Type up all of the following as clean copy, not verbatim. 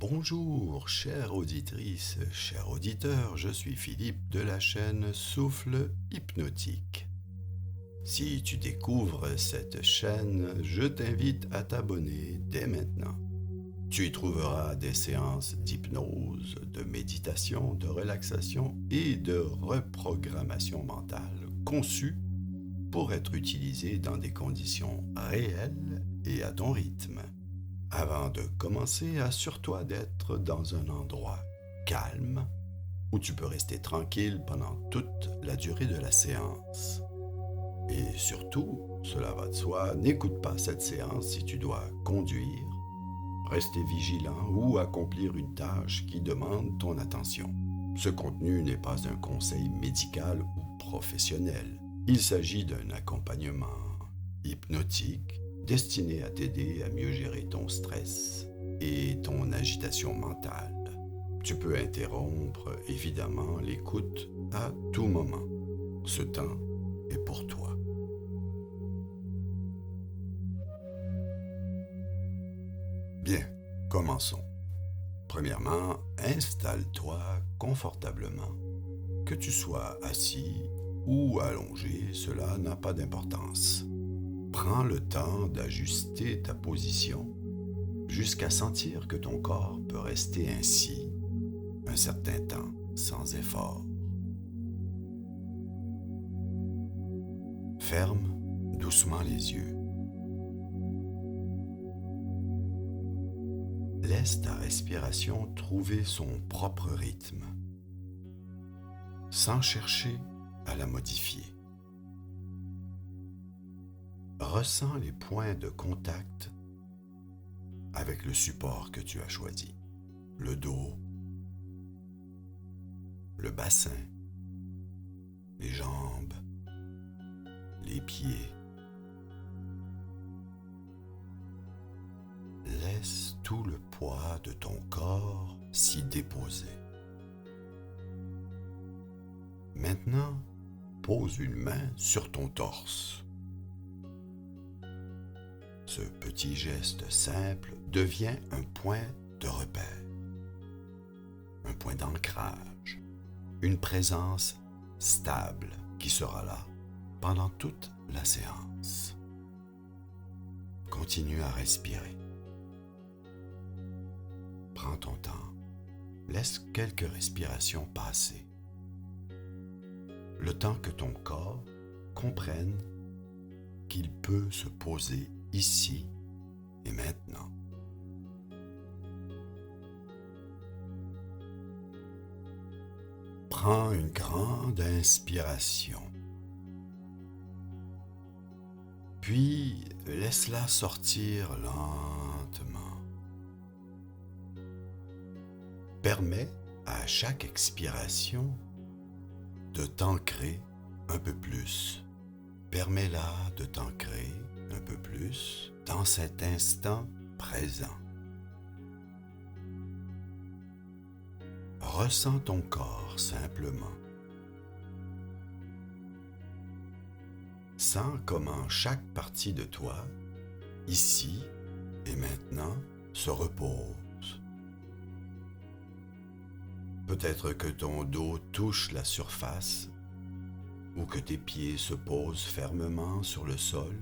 Bonjour, chère auditrice, cher auditeur, je suis Philippe de la chaîne Souffle Hypnotique. Si tu découvres cette chaîne, je t'invite à t'abonner dès maintenant. Tu y trouveras des séances d'hypnose, de méditation, de relaxation et de reprogrammation mentale conçues pour être utilisées dans des conditions réelles et à ton rythme. Avant de commencer, assure-toi d'être dans un endroit calme où tu peux rester tranquille pendant toute la durée de la séance. Et surtout, cela va de soi, n'écoute pas cette séance si tu dois conduire, rester vigilant ou accomplir une tâche qui demande ton attention. Ce contenu n'est pas un conseil médical ou professionnel. Il s'agit d'un accompagnement hypnotique destiné à t'aider à mieux gérer ton stress et ton agitation mentale. Tu peux interrompre évidemment l'écoute à tout moment. Ce temps est pour toi. Bien, commençons. Premièrement, installe-toi confortablement. Que tu sois assis ou allongé, cela n'a pas d'importance. Prends le temps d'ajuster ta position jusqu'à sentir que ton corps peut rester ainsi un certain temps sans effort. Ferme doucement les yeux. Laisse ta respiration trouver son propre rythme, sans chercher à la modifier. Ressens les points de contact avec le support que tu as choisi. Le dos, le bassin, les jambes, les pieds. Laisse tout le poids de ton corps s'y déposer. Maintenant, pose une main sur ton torse. Ce petit geste simple devient un point de repère, un point d'ancrage, une présence stable qui sera là pendant toute la séance. Continue à respirer. Prends ton temps. Laisse quelques respirations passer. Le temps que ton corps comprenne qu'il peut se poser ici et maintenant. Prends une grande inspiration. Puis laisse-la sortir lentement. Permets à chaque expiration de t'ancrer un peu plus. Permets-la de t'ancrer un peu plus dans cet instant présent. Ressens ton corps simplement. Sens comment chaque partie de toi, ici et maintenant, se repose. Peut-être que ton dos touche la surface ou que tes pieds se posent fermement sur le sol.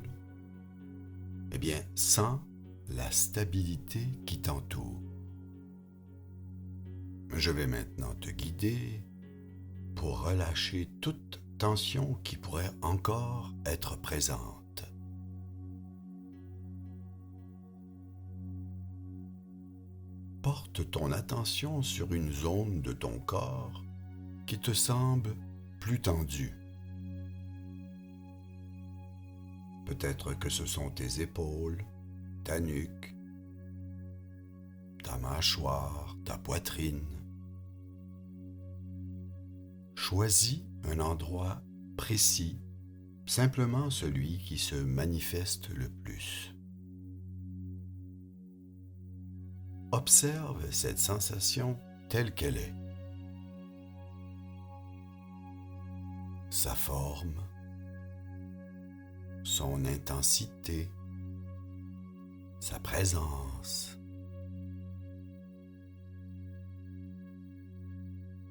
Eh bien, sens la stabilité qui t'entoure. Je vais maintenant te guider pour relâcher toute tension qui pourrait encore être présente. Porte ton attention sur une zone de ton corps qui te semble plus tendue. Peut-être que ce sont tes épaules, ta nuque, ta mâchoire, ta poitrine. Choisis un endroit précis, simplement celui qui se manifeste le plus. Observe cette sensation telle qu'elle est. Sa forme, son intensité, sa présence.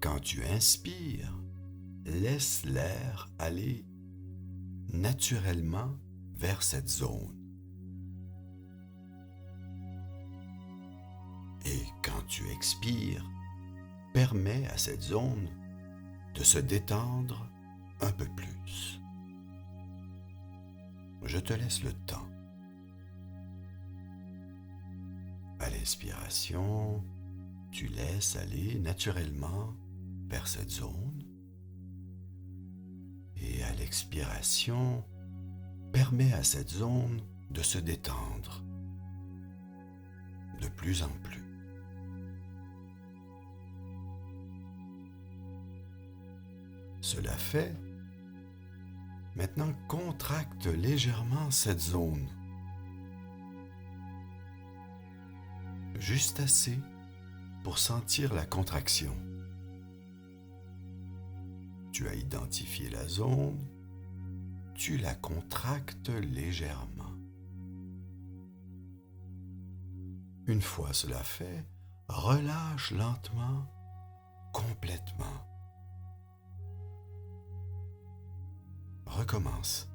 Quand tu inspires, laisse l'air aller naturellement vers cette zone. Et quand tu expires, permets à cette zone de se détendre un peu plus. Je te laisse le temps. À l'expiration, tu laisses aller naturellement vers cette zone. Et à l'expiration, permets à cette zone de se détendre de plus en plus. Cela fait, maintenant contracte légèrement cette zone. Juste assez pour sentir la contraction. Tu as identifié la zone, tu la contractes légèrement. Une fois cela fait, relâche lentement, complètement. Recommence.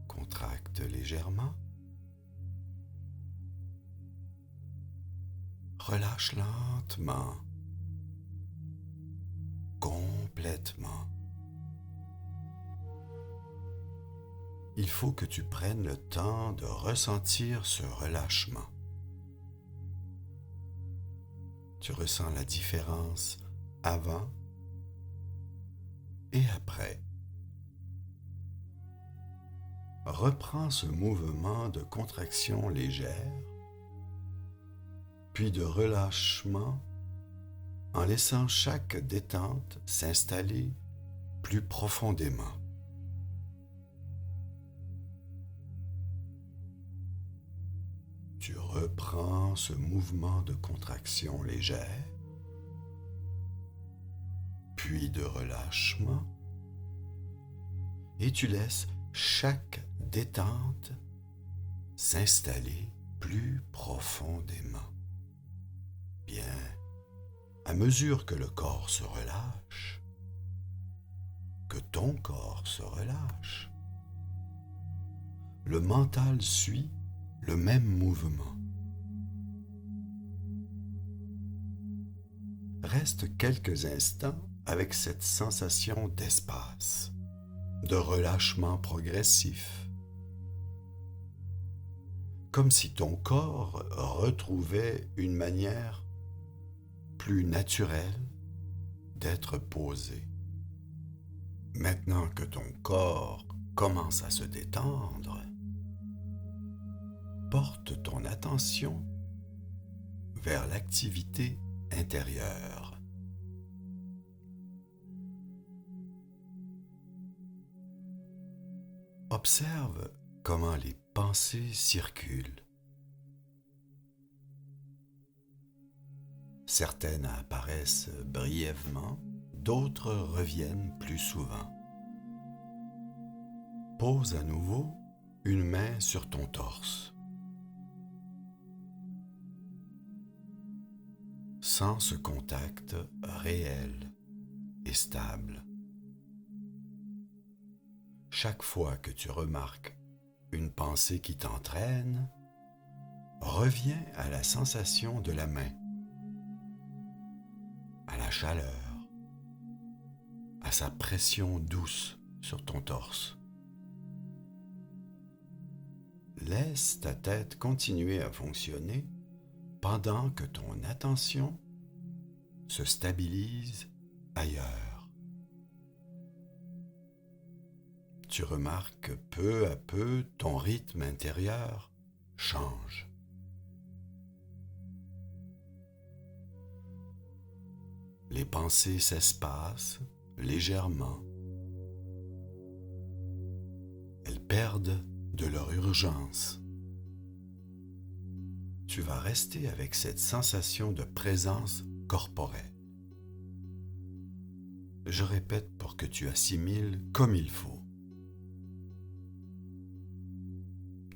Contracte légèrement. Relâche lentement. Complètement. Il faut que tu prennes le temps de ressentir ce relâchement. Tu ressens la différence avant et après. Reprends ce mouvement de contraction légère, puis de relâchement en laissant chaque détente s'installer plus profondément. Tu reprends ce mouvement de contraction légère, puis de relâchement, et tu laisses chaque détente s'installer plus profondément. Bien, à mesure que le corps se relâche, que ton corps se relâche, le mental suit le même mouvement. Reste quelques instants avec cette sensation d'espace, de relâchement progressif, comme si ton corps retrouvait une manière plus naturelle d'être posé. Maintenant que ton corps commence à se détendre, porte ton attention vers l'activité intérieure. Observe comment les pensées circulent. Certaines apparaissent brièvement, d'autres reviennent plus souvent. Pose à nouveau une main sur ton torse. Sens ce contact réel et stable. Chaque fois que tu remarques une pensée qui t'entraîne, reviens à la sensation de la main, à la chaleur, à sa pression douce sur ton torse. Laisse ta tête continuer à fonctionner pendant que ton attention se stabilise ailleurs. Tu remarques que peu à peu ton rythme intérieur change. Les pensées s'espacent légèrement. Elles perdent de leur urgence. Tu vas rester avec cette sensation de présence corporelle. Je répète pour que tu assimiles comme il faut.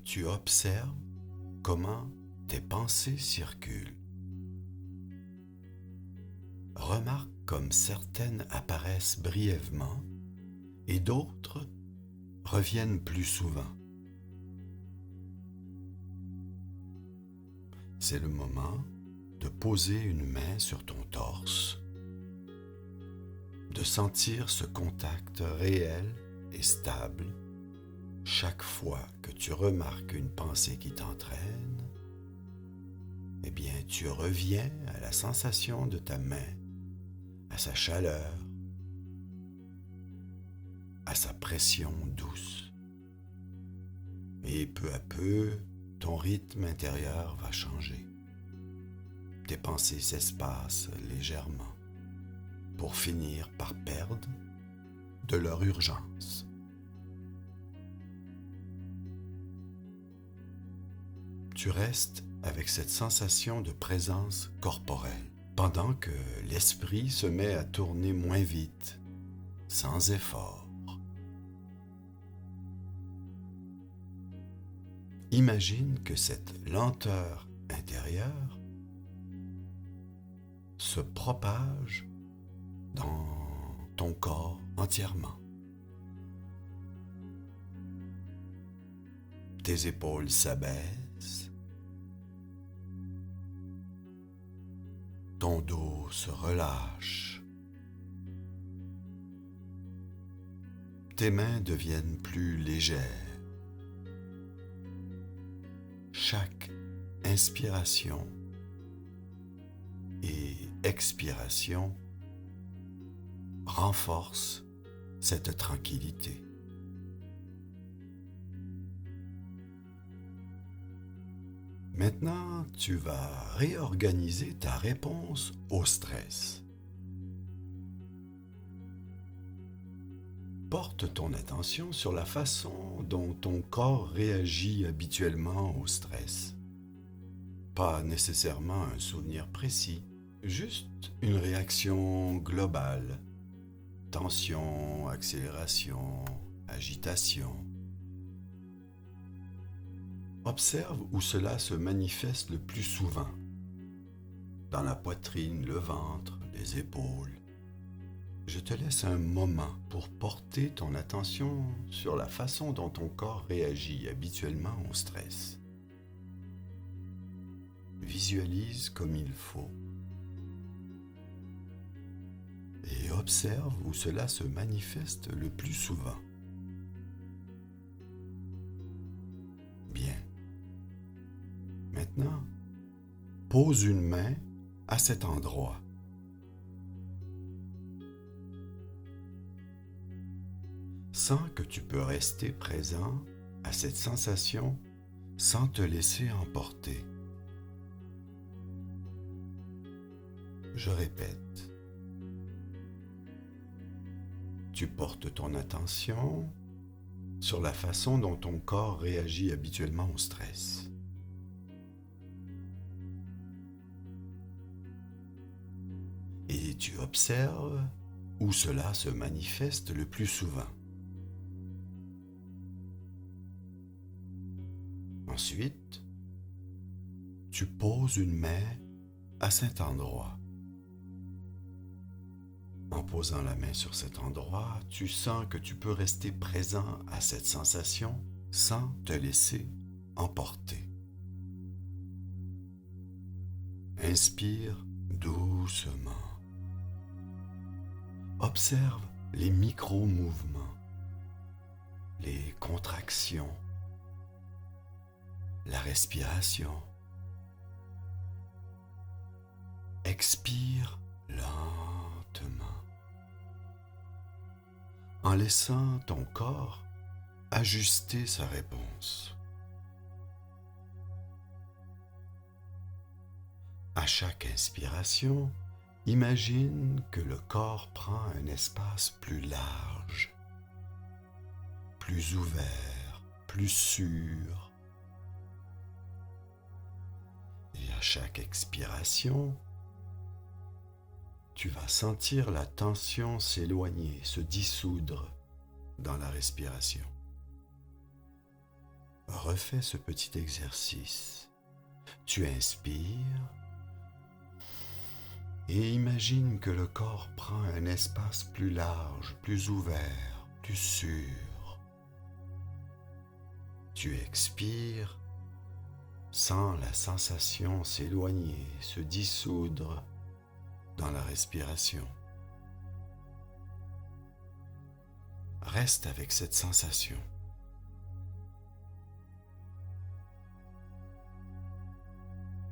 Tu observes comment tes pensées circulent. remarque comme certaines apparaissent brièvement et d'autres reviennent plus souvent. C'est le moment de poser une main sur ton torse, de sentir ce contact réel et stable chaque fois que tu remarques une pensée qui t'entraîne. Eh bien, tu reviens à la sensation de ta main, à sa chaleur, à sa pression douce. Et peu à peu, ton rythme intérieur va changer. Tes pensées s'espacent légèrement pour finir par perdre de leur urgence. Tu restes avec cette sensation de présence corporelle, pendant que l'esprit se met à tourner moins vite, sans effort. Imagine que cette lenteur intérieure se propage dans ton corps entièrement. Tes épaules s'abaissent, ton dos se relâche, tes mains deviennent plus légères. Chaque inspiration et expiration renforce cette tranquillité. Maintenant, tu vas réorganiser ta réponse au stress. Porte ton attention sur la façon dont ton corps réagit habituellement au stress. Pas nécessairement un souvenir précis, juste une réaction globale. Tension, accélération, agitation. Observe où cela se manifeste le plus souvent. Dans la poitrine, le ventre, les épaules. Je te laisse un moment pour porter ton attention sur la façon dont ton corps réagit habituellement au stress. Visualise comme il faut. Et observe où cela se manifeste le plus souvent. Bien. Maintenant, pose une main à cet endroit. Sens que tu peux rester présent à cette sensation sans te laisser emporter. Je répète. Tu portes ton attention sur la façon dont ton corps réagit habituellement au stress. Et tu observes où cela se manifeste le plus souvent. Ensuite, tu poses une main à cet endroit. En posant la main sur cet endroit, tu sens que tu peux rester présent à cette sensation sans te laisser emporter. Inspire doucement. Observe les micro-mouvements, les contractions, la respiration. Expire lentement, en laissant ton corps ajuster sa réponse. À chaque inspiration, imagine que le corps prend un espace plus large, plus ouvert, plus sûr. Et à chaque expiration, tu vas sentir la tension s'éloigner, se dissoudre dans la respiration. Refais ce petit exercice. Tu inspires Et imagine que le corps prend un espace plus large, plus ouvert, plus sûr. Tu expires, sens la sensation s'éloigner, se dissoudre dans la respiration. Reste avec cette sensation.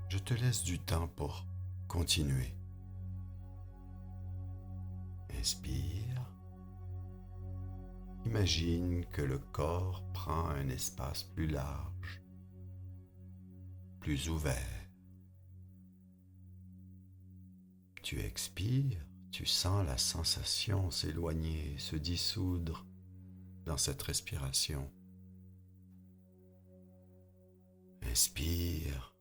Je te laisse du temps pour continuer. Inspire. Imagine que le corps prend un espace plus large, plus ouvert. Tu expires, tu sens la sensation s'éloigner, se dissoudre dans cette respiration. Inspire.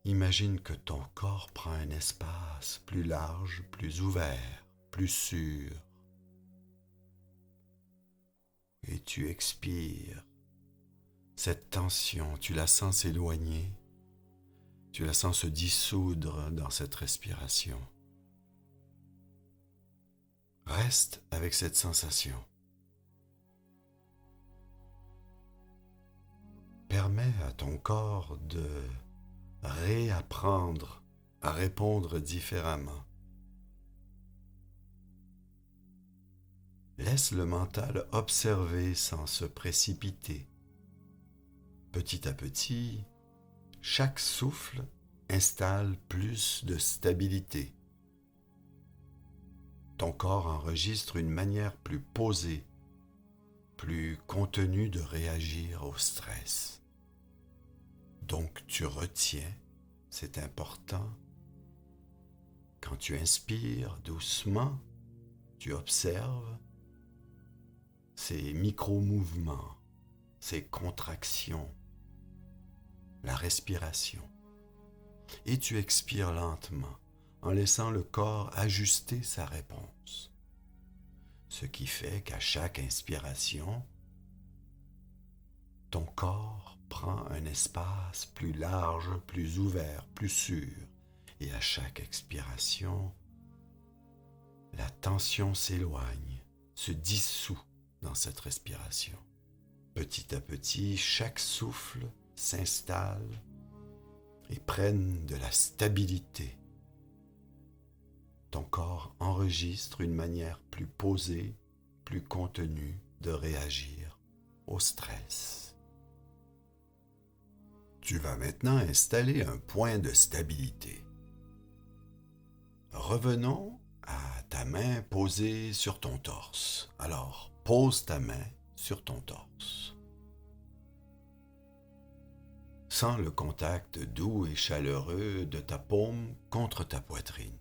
Imagine que ton corps prend un espace plus large, plus ouvert, plus sûr. Et tu expires. Cette tension, tu la sens s'éloigner. Tu la sens se dissoudre dans cette respiration. Reste avec cette sensation. Permets à ton corps de réapprendre à répondre différemment. Laisse le mental observer sans se précipiter. Petit à petit, chaque souffle installe plus de stabilité. Ton corps enregistre une manière plus posée, plus contenue de réagir au stress. Donc tu retiens, c'est important. Quand tu inspires doucement, tu observes ces micro-mouvements, ces contractions, la respiration. Et tu expires lentement, en laissant le corps ajuster sa réponse. Ce qui fait qu'à chaque inspiration, ton corps prend un espace plus large, plus ouvert, plus sûr. Et à chaque expiration, la tension s'éloigne, se dissout dans cette respiration. Petit à petit, chaque souffle s'installe et prenne de la stabilité. Ton corps enregistre une manière plus posée, plus contenue de réagir au stress. Tu vas maintenant installer un point de stabilité. Revenons à ta main posée sur ton torse. Alors, pose ta main sur ton torse. Sens le contact doux et chaleureux de ta paume contre ta poitrine.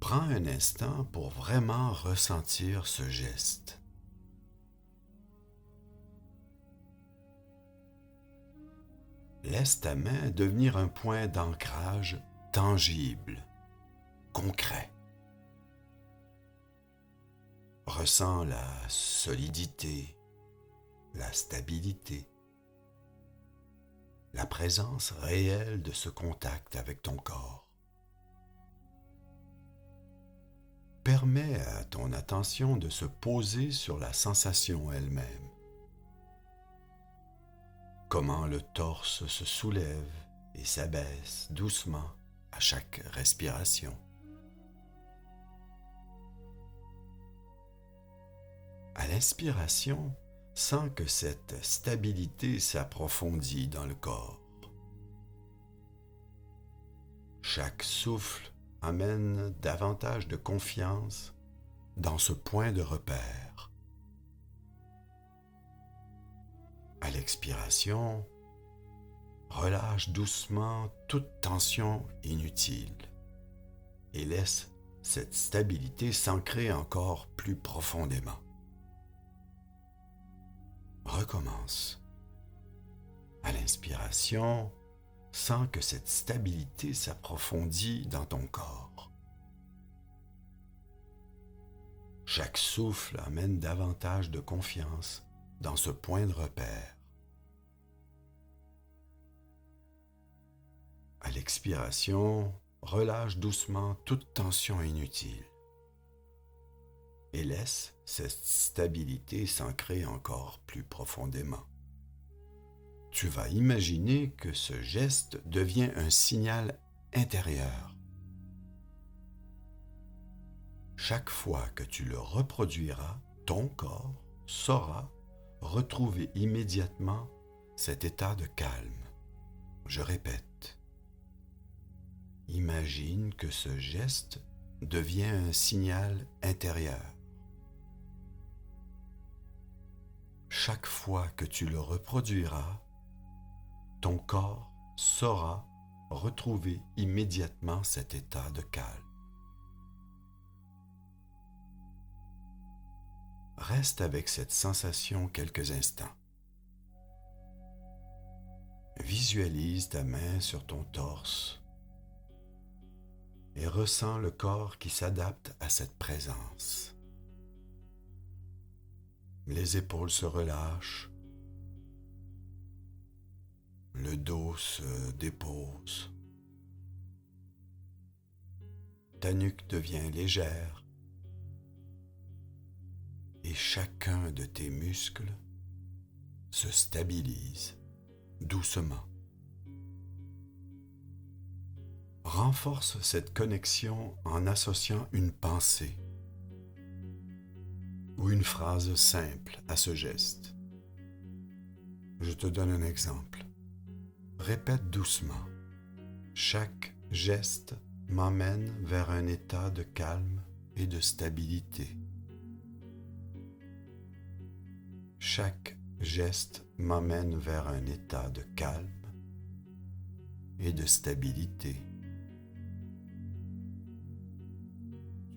Prends un instant pour vraiment ressentir ce geste. Laisse ta main devenir un point d'ancrage tangible, concret. Ressens la solidité, la stabilité, la présence réelle de ce contact avec ton corps. Permets à ton attention de se poser sur la sensation elle-même. Comment le torse se soulève et s'abaisse doucement à chaque respiration. À l'inspiration, sens que cette stabilité s'approfondit dans le corps. Chaque souffle amène davantage de confiance dans ce point de repère. À l'expiration, relâche doucement toute tension inutile et laisse cette stabilité s'ancrer encore plus profondément. Recommence. À l'inspiration, sens que cette stabilité s'approfondit dans ton corps. Chaque souffle amène davantage de confiance dans ce point de repère. À l'expiration, relâche doucement toute tension inutile et laisse cette stabilité s'ancrer encore plus profondément. Tu vas imaginer que ce geste devient un signal intérieur. Chaque fois que tu le reproduiras, ton corps saura retrouver immédiatement cet état de calme. Je répète, imagine que ce geste devient un signal intérieur. Chaque fois que tu le reproduiras, ton corps saura retrouver immédiatement cet état de calme. Reste avec cette sensation quelques instants. Visualise ta main sur ton torse et ressens le corps qui s'adapte à cette présence. Les épaules se relâchent, le dos se dépose, ta nuque devient légère et chacun de tes muscles se stabilise doucement. Renforce cette connexion en associant une pensée ou une phrase simple à ce geste. Je te donne un exemple. Répète doucement. Chaque geste m'emmène vers un état de calme et de stabilité. Chaque geste m'emmène vers un état de calme et de stabilité.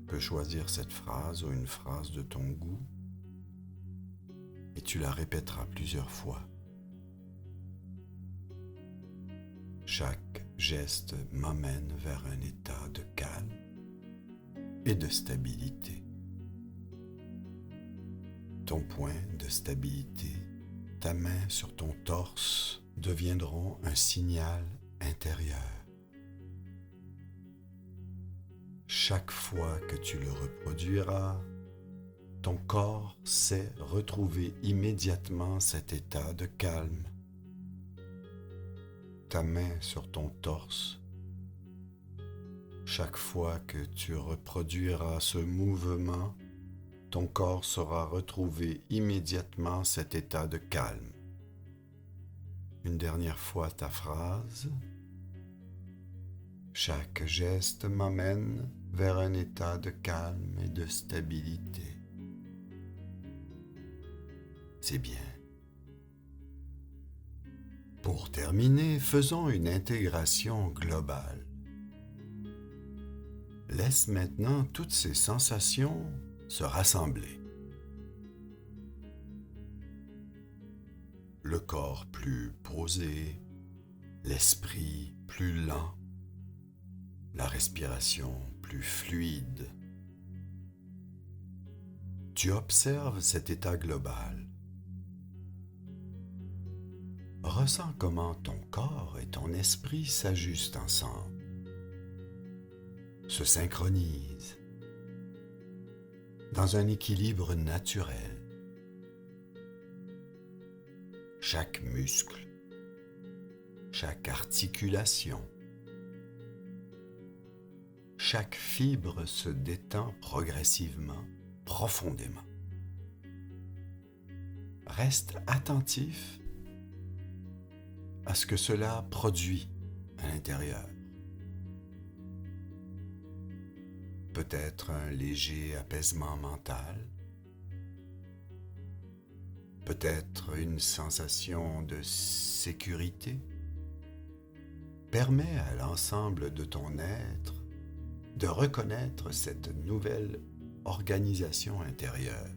Tu peux choisir cette phrase ou une phrase de ton goût et tu la répéteras plusieurs fois. Chaque geste m'emmène vers un état de calme et de stabilité. Ton point de stabilité, ta main sur ton torse deviendront un signal intérieur. Chaque fois que tu le reproduiras, ton corps sait retrouver immédiatement cet état de calme. Ta main sur ton torse, chaque fois que tu reproduiras ce mouvement, ton corps saura retrouver immédiatement cet état de calme. Une dernière fois ta phrase. Chaque geste m'amène vers un état de calme et de stabilité. C'est bien. Pour terminer, faisons une intégration globale. Laisse maintenant toutes ces sensations se rassembler. Le corps plus posé, l'esprit plus lent, la respiration plus fluide. Tu observes cet état global. Ressens comment ton corps et ton esprit s'ajustent ensemble, se synchronisent dans un équilibre naturel. Chaque muscle, chaque articulation, chaque fibre se détend progressivement, profondément. Reste attentif à ce que cela produit à l'intérieur. Peut-être un léger apaisement mental, peut-être une sensation de sécurité. Permets à l'ensemble de ton être de reconnaître cette nouvelle organisation intérieure.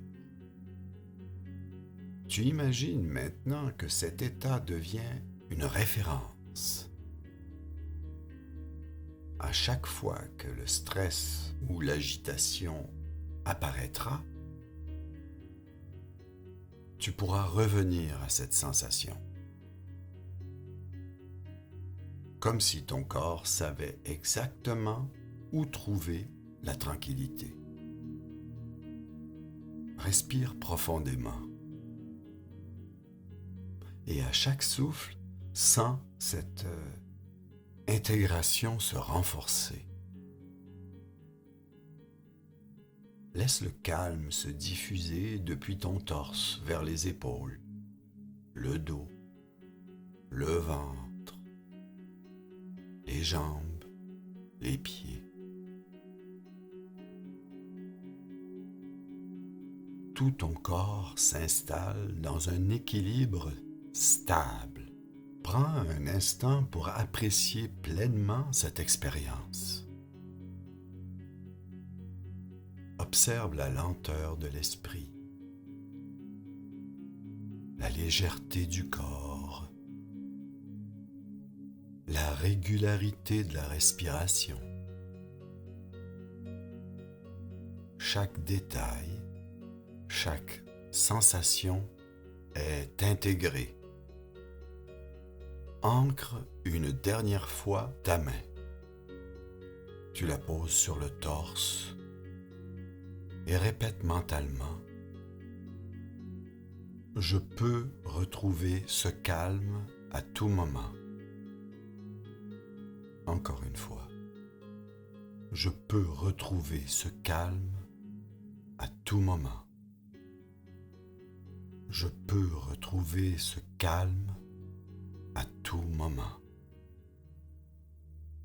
Tu imagines maintenant que cet état devient une référence. À chaque fois que le stress ou l'agitation apparaîtra, tu pourras revenir à cette sensation. comme si ton corps savait exactement où trouver la tranquillité. Respire profondément. Et à chaque souffle, sens cette intégration se renforcer. Laisse le calme se diffuser depuis ton torse vers les épaules, le dos, le ventre, les jambes, les pieds. Tout ton corps s'installe dans un équilibre stable. Prends un instant pour apprécier pleinement cette expérience. Observe la lenteur de l'esprit, la légèreté du corps, la régularité de la respiration. Chaque détail, chaque sensation est intégrée. Ancre une dernière fois ta main. Tu la poses sur le torse et répète mentalement: je peux retrouver ce calme à tout moment. Encore une fois, je peux retrouver ce calme à tout moment. Je peux retrouver ce calme à tout moment.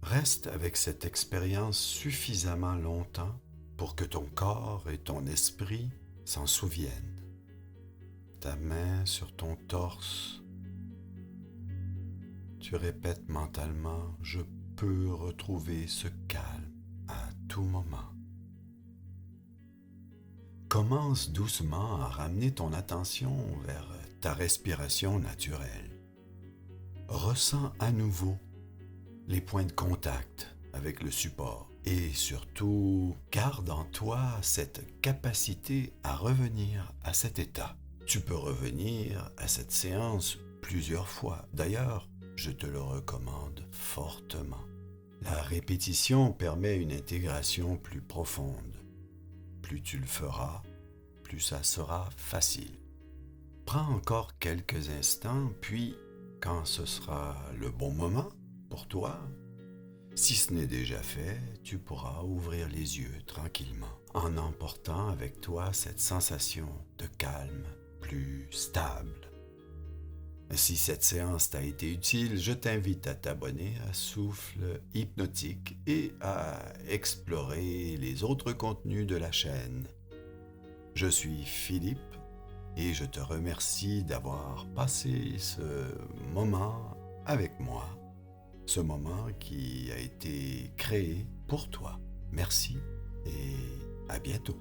Reste avec cette expérience suffisamment longtemps pour que ton corps et ton esprit s'en souviennent. Ta main sur ton torse, tu répètes mentalement: je peux retrouver ce calme à tout moment. Commence doucement à ramener ton attention vers ta respiration naturelle. Ressens à nouveau les points de contact avec le support et surtout garde en toi cette capacité à revenir à cet état. Tu peux revenir à cette séance plusieurs fois. D'ailleurs, je te le recommande fortement. La répétition permet une intégration plus profonde. Plus tu le feras, plus ça sera facile. Prends encore quelques instants, puis quand ce sera le bon moment pour toi, si ce n'est déjà fait, tu pourras ouvrir les yeux tranquillement en emportant avec toi cette sensation de calme plus stable. Si cette séance t'a été utile, je t'invite à t'abonner à Souffle Hypnotique et à explorer les autres contenus de la chaîne. Je suis Philippe et je te remercie d'avoir passé ce moment avec moi, ce moment qui a été créé pour toi. Merci et à bientôt.